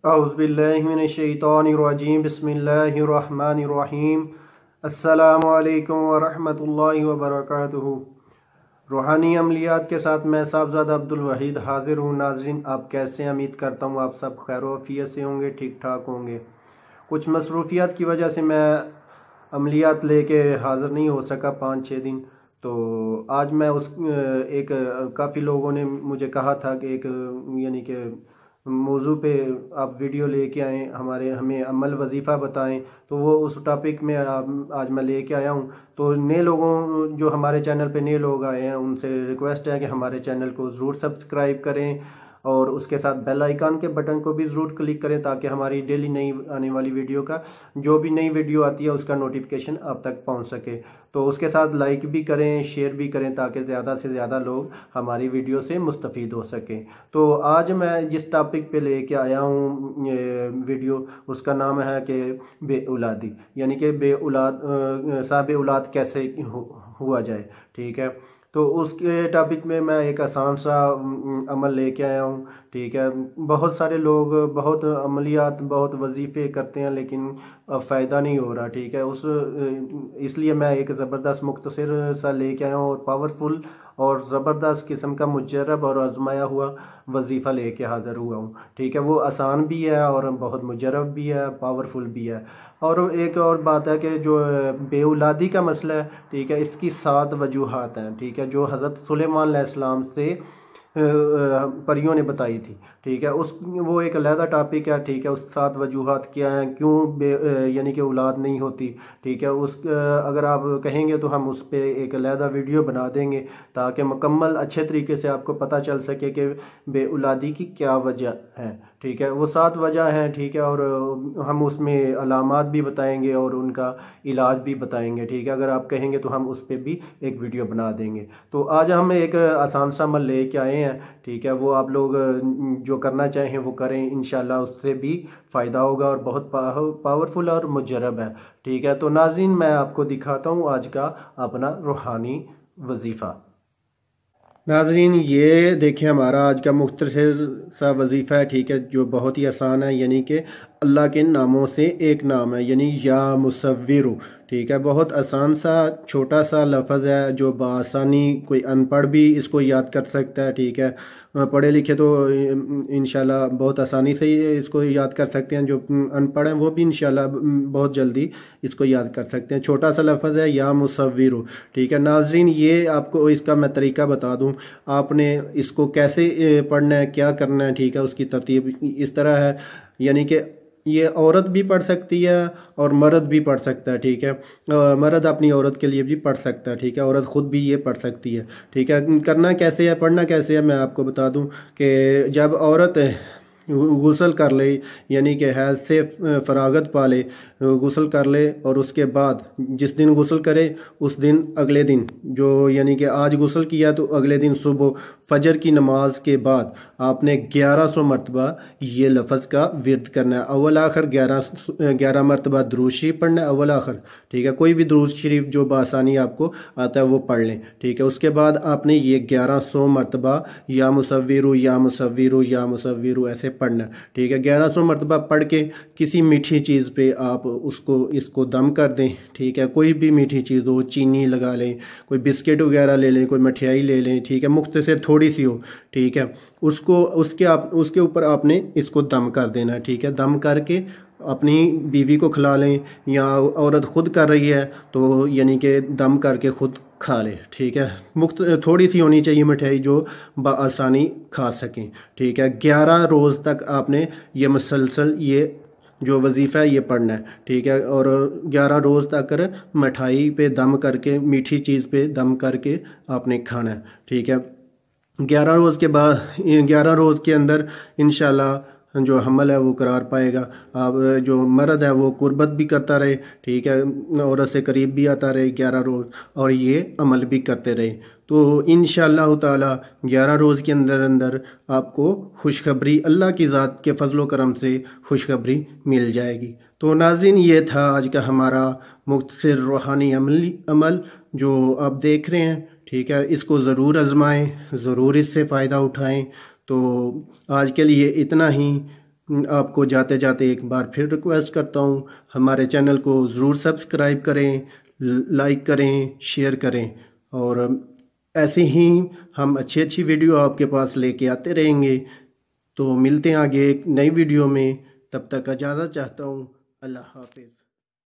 اعوذ باللہ من الشیطان الرجیم بسم اللہ الرحمن الرحیم السلام علیکم ورحمۃ اللہ وبرکاتہ۔ روحانی عملیات کے ساتھ میں صاحبزادہ عبدالوحید حاضر ہوں۔ ناظرین، آپ کیسے ہیں؟ امید کرتا ہوں آپ سب خیر و عافیت سے ہوں گے، ٹھیک ٹھاک ہوں گے۔ کچھ مصروفیات کی وجہ سے میں عملیات لے کے حاضر نہیں ہو سکا 5-6 دن، تو آج میں کافی لوگوں نے مجھے کہا تھا کہ یعنی کہ موضوع پہ آپ ویڈیو لے کے آئیں، ہمیں عمل وظیفہ بتائیں، تو وہ اس ٹاپک میں آج میں لے کے آیا ہوں۔ تو نئے لوگوں جو ہمارے چینل پہ نئے لوگ آئے ہیں، ان سے ریکویسٹ ہے کہ ہمارے چینل کو ضرور سبسکرائب کریں اور اس کے ساتھ بیل آئیکن کے بٹن کو بھی ضرور کلک کریں تاکہ ہماری ڈیلی نئی آنے والی ویڈیو کا جو بھی نئی ویڈیو آتی ہے اس کا نوٹیفیکیشن آپ تک پہنچ سکے۔ تو اس کے ساتھ لائک بھی کریں، شیئر بھی کریں تاکہ زیادہ سے زیادہ لوگ ہماری ویڈیو سے مستفید ہو سکیں۔ تو آج میں جس ٹاپک پہ لے کے آیا ہوں ویڈیو، اس کا نام ہے کہ بے اولادی، یعنی کہ صاحب اولاد کیسے ہوا جائے، ٹھیک ہے۔ تو اس کے ٹاپک میں ایک آسان سا عمل لے کے آیا ہوں، ٹھیک ہے۔ بہت سارے لوگ بہت عملیات بہت وظیفے کرتے ہیں لیکن فائدہ نہیں ہو رہا، ٹھیک ہے۔ اس لیے میں ایک زبردست مختصر سا لے کے آیا ہوں اور پاورفل اور زبردست قسم کا مجرب اور آزمایا ہوا وظیفہ لے کے حاضر ہوا ہوں، ٹھیک ہے۔ وہ آسان بھی ہے اور بہت مجرب بھی ہے، پاورفل بھی ہے۔ اور ایک اور بات ہے کہ جو بے اولادی کا مسئلہ ہے، ٹھیک ہے، اس کی 7 وجوہات ہیں، ٹھیک ہے، جو حضرت سلیمان علیہ السلام سے پریوں نے بتائی تھی، ٹھیک ہے۔ وہ ایک علیحدہ ٹاپک ہے، ٹھیک ہے۔ اس 7 وجوہات کیا ہیں، کیوں یعنی کہ اولاد نہیں ہوتی، ٹھیک ہے۔ اگر آپ کہیں گے تو ہم اس پہ ایک علیحدہ ویڈیو بنا دیں گے تاکہ مکمل اچھے طریقے سے آپ کو پتہ چل سکے کہ بے اولادی کی کیا وجہ ہے، ٹھیک ہے۔ وہ 7 وجہ ہیں، ٹھیک ہے، اور ہم اس میں علامات بھی بتائیں گے اور ان کا علاج بھی بتائیں گے، ٹھیک ہے۔ اگر آپ کہیں گے تو ہم اس پہ بھی ایک ویڈیو بنا دیں گے۔ تو آج ہم ایک آسان سا عمل لے کے آئے ہیں، ٹھیک ہے۔ وہ آپ لوگ جو کرنا چاہیں وہ کریں، انشاءاللہ اس سے بھی فائدہ ہوگا اور بہت پاورفل اور مجرب ہے، ٹھیک ہے۔ تو ناظرین، میں آپ کو دکھاتا ہوں آج کا اپنا روحانی وظیفہ۔ ناظرین، یہ دیکھیں ہمارا آج کا مختصر سا وظیفہ ہے، ٹھیک ہے، جو بہت ہی آسان ہے، یعنی کہ اللہ کے ناموں سے ایک نام ہے، یعنی یا مصور، ٹھیک ہے۔ بہت آسان سا چھوٹا سا لفظ ہے جو بآسانی کوئی ان پڑھ بھی اس کو یاد کر سکتا ہے، ٹھیک ہے۔ پڑھے لکھے تو انشاءاللہ بہت آسانی سے اس کو یاد کر سکتے ہیں، جو ان پڑھ ہیں وہ بھی انشاءاللہ بہت جلدی اس کو یاد کر سکتے ہیں۔ چھوٹا سا لفظ ہے یا مصور، ٹھیک ہے۔ ناظرین، یہ آپ کو اس کا میں طریقہ بتا دوں، آپ نے اس کو کیسے پڑھنا ہے، کیا کرنا ہے، ٹھیک ہے۔ اس کی ترتیب اس طرح ہے، یعنی کہ یہ عورت بھی پڑھ سکتی ہے اور مرد بھی پڑھ سکتا ہے، ٹھیک ہے۔ مرد اپنی عورت کے لیے بھی پڑھ سکتا ہے، ٹھیک ہے۔ عورت خود بھی یہ پڑھ سکتی ہے، ٹھیک ہے۔ کرنا کیسے ہے، پڑھنا کیسے ہے، میں آپ کو بتا دوں کہ جب عورت غسل کر لے، یعنی کہ حیض سے فراغت پا لے، غسل کر لے، اور اس کے بعد جس دن غسل کرے اس دن اگلے دن جو یعنی کہ آج غسل کیا تو اگلے دن صبح فجر کی نماز کے بعد آپ نے 1100 مرتبہ یہ لفظ کا ورد کرنا ہے۔ اول آخر 11 مرتبہ درود شریف پڑھنا ہے، اول آخر، ٹھیک ہے۔ کوئی بھی درود شریف جو بآسانی آپ کو آتا ہے وہ پڑھ لیں، ٹھیک ہے۔ اس کے بعد آپ نے یہ 1100 مرتبہ یا مصور یا مصور یا مصور ایسے پڑھنا ہے، ٹھیک ہے۔ 1100 مرتبہ پڑھ کے کسی میٹھی چیز پہ آپ اس کو دم کر دیں، ٹھیک ہے۔ کوئی بھی میٹھی چیز ہو، چینی لگا لیں، کوئی بسکٹ وغیرہ لے لیں، کوئی مٹھائی لے لیں، ٹھیک ہے، مختصر تھوڑی سی ہو، ٹھیک ہے۔ اس کے اوپر آپ نے اس کو دم کر دینا ہے، ٹھیک ہے۔ دم کر کے اپنی بیوی کو کھلا لیں، یا عورت خود کر رہی ہے تو یعنی کہ دم کر کے خود کھا لے، ٹھیک ہے۔ تھوڑی سی ہونی چاہیے مٹھائی جو بآسانی کھا سکیں، ٹھیک ہے۔ 11 روز تک آپ نے یہ مسلسل یہ جو وظیفہ ہے یہ پڑھنا ہے، ٹھیک ہے۔ اور 11 روز تک مٹھائی پہ دم کر کے، میٹھی چیز پہ دم کر کے آپ نے کھانا ہے، ٹھیک ہے۔ 11 روز کے بعد 11 روز کے اندر انشاءاللہ جو حمل ہے وہ قرار پائے گا۔ اب جو مرد ہے وہ قربت بھی کرتا رہے، ٹھیک ہے، عورت سے قریب بھی آتا رہے 11 روز، اور یہ عمل بھی کرتے رہے، تو انشاءاللہ تعالی 11 روز کے اندر آپ کو خوشخبری اللہ کی ذات کے فضل و کرم سے خوشخبری مل جائے گی۔ تو ناظرین، یہ تھا آج کا ہمارا مختصر روحانی عمل جو آپ دیکھ رہے ہیں، ٹھیک ہے۔ اس کو ضرور آزمائیں، ضرور اس سے فائدہ اٹھائیں۔ تو آج کے لیے اتنا ہی، آپ کو جاتے جاتے ایک بار پھر ریکویسٹ کرتا ہوں، ہمارے چینل کو ضرور سبسکرائب کریں، لائک کریں، شیئر کریں، اور ایسے ہی ہم اچھی ویڈیو آپ کے پاس لے کے آتے رہیں گے۔ تو ملتے ہیں آگے ایک نئی ویڈیو میں، تب تک اجازت چاہتا ہوں، اللہ حافظ۔